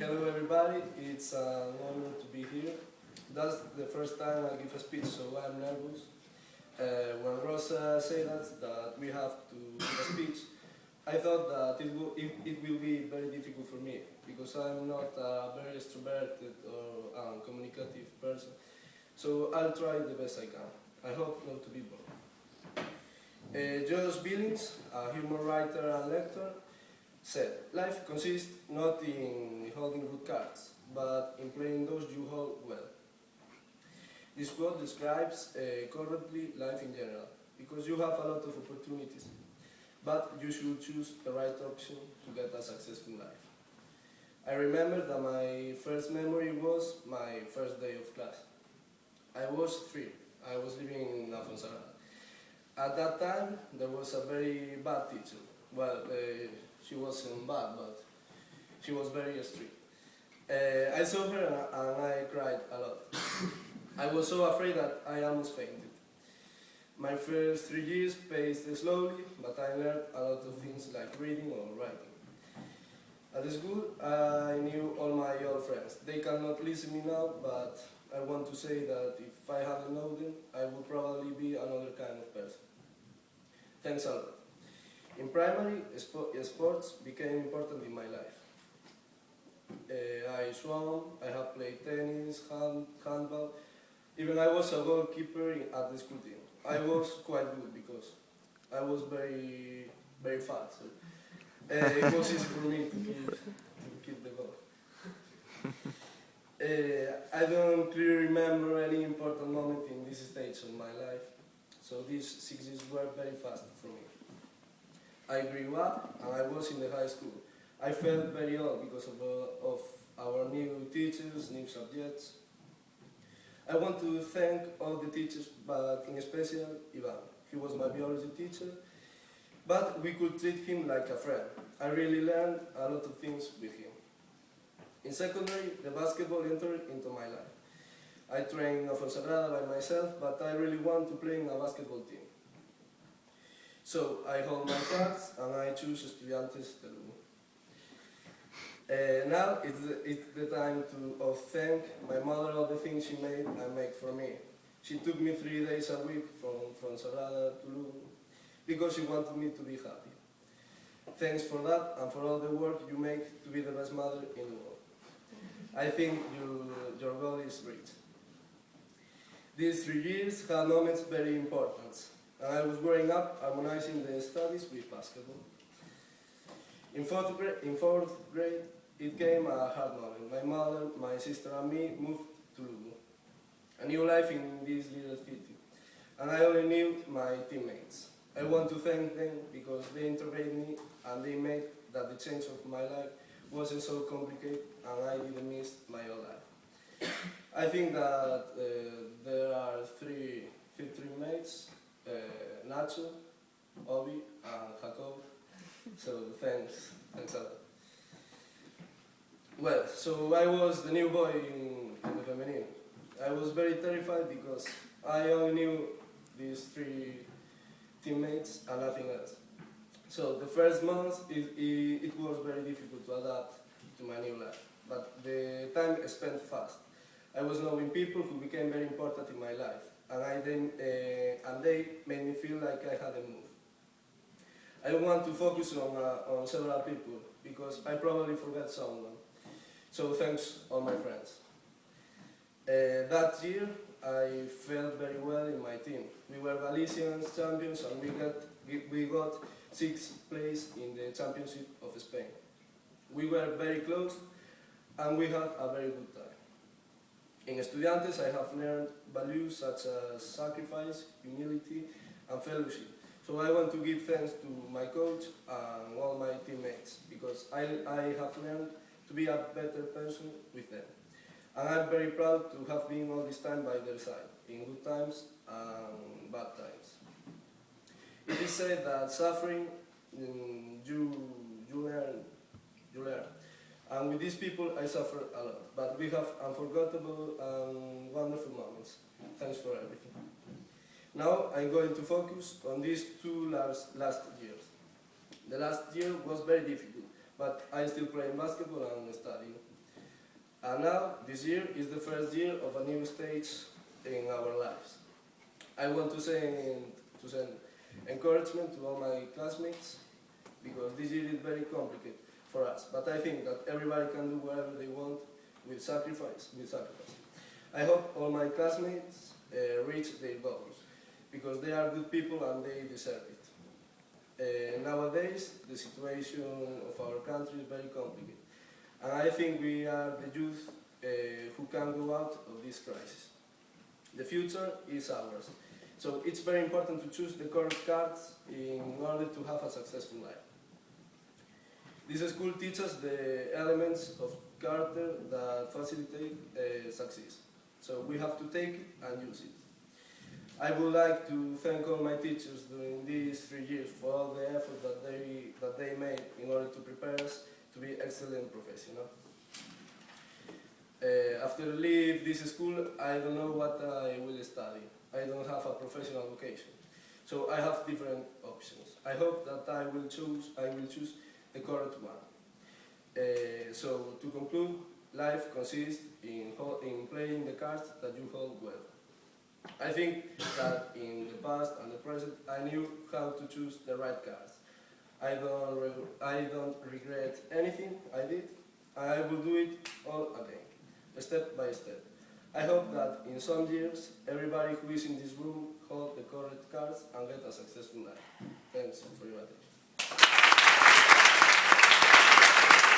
Hello everybody, it's an honor to be here. That's the first time I give a speech, so I'm nervous. When Rosa said that we have to give a speech, I thought that it will be very difficult for me, because I'm not a very extroverted or communicative person. So I'll try the best I can. I hope not to be bored. Josh Billings, a humor writer and lecturer, said, life consists not in holding good cards, but in playing those you hold well. This quote describes currently life in general, because you have a lot of opportunities, but you should choose the right option to get a successful life. I remember that my first memory was my first day of class. I was 3. I was living in Afonso. At that time, there was a very bad teacher. Well, she wasn't bad, but she was very strict. I saw her and I cried a lot. I was so afraid that I almost fainted. My first 3 years passed slowly, but I learned a lot of things like reading or writing. At the school, I knew all my old friends. They cannot listen to me now, but I want to say that if I hadn't known them, I would probably be another kind of person. Thanks a lot. In primary, sports became important in my life. I swam, I have played tennis, handball. Even I was a goalkeeper at the school team. I was quite good because I was very fat. So it was easy for me to keep the ball. I don't clearly remember any important moment in this stage of my life. So these 6 years were very fast for me. I grew up and I was in the high school. I felt very old because of our new teachers, new subjects. I want to thank all the teachers, but in special Ivan. He was my biology teacher, but we could treat him like a friend. I really learned a lot of things with him. In secondary, the basketball entered into my life. I trained Afonso by myself, but I really want to play in a basketball team. So I hold my cards and I choose Estudiantes de Lugo. Now it's the time to thank my mother all the things she made and make for me. She took me 3 days a week from Sagrada to Lugo because she wanted me to be happy. Thanks for that and for all the work you make to be the best mother in the world. I think your goal is reached. These 3 years had moments very important. And I was growing up harmonizing the studies with basketball. In fourth grade, it came a hard moment. My mother, my sister and me moved to Lugo, a new life in this little city. And I only knew my teammates. I want to thank them because they intervened me and they made that the change of my life wasn't so complicated and I didn't miss my old life. I think that there are three mates. Nacho, Obi, and Jacob. So thanks a lot. Well, so I was the new boy in the feminine. I was very terrified because I only knew these 3 teammates and nothing else. So the first month it was very difficult to adapt to my new life, but the time spent fast. I was knowing people who became very important in my life. And they made me feel like I hadn't moved. I want to focus on several people because I probably forgot someone. So thanks all my friends. That year I felt very well in my team. We were Galicians champions and we got 6th place in the championship of Spain. We were very close and we had a very good time. In Estudiantes, I have learned values such as sacrifice, humility, and fellowship. So I want to give thanks to my coach and all my teammates because I have learned to be a better person with them. And I'm very proud to have been all this time by their side, in good times and bad times. It is said that suffering, you learn. And with these people, I suffered a lot, but we have unforgettable and wonderful moments. Thanks for everything. Now I'm going to focus on these 2 last years. The last year was very difficult, but I still play basketball and studying. And now, this year is the first year of a new stage in our lives. I want to send encouragement to all my classmates, because this year is very complicated for us. But I think that everybody can do whatever they want with sacrifice. I hope all my classmates reach their goals, because they are good people and they deserve it. Nowadays, the situation of our country is very complicated. And I think we are the youth who can go out of this crisis. The future is ours. So it's very important to choose the correct cards in order to have a successful life. This school teaches the elements of character that facilitate success. So we have to take it and use it. I would like to thank all my teachers during these 3 years for all the effort that they made in order to prepare us to be excellent professionals. After leave this school, I don't know what I will study. I don't have a professional vocation, so I have different options. I hope that I will choose the correct one. So to conclude, life consists in playing the cards that you hold well. I think that in the past and the present, I knew how to choose the right cards. I don't regret anything I did. I will do it all again, step by step. I hope that in some years, everybody who is in this room hold the correct cards and get a successful life. Thanks for your attention.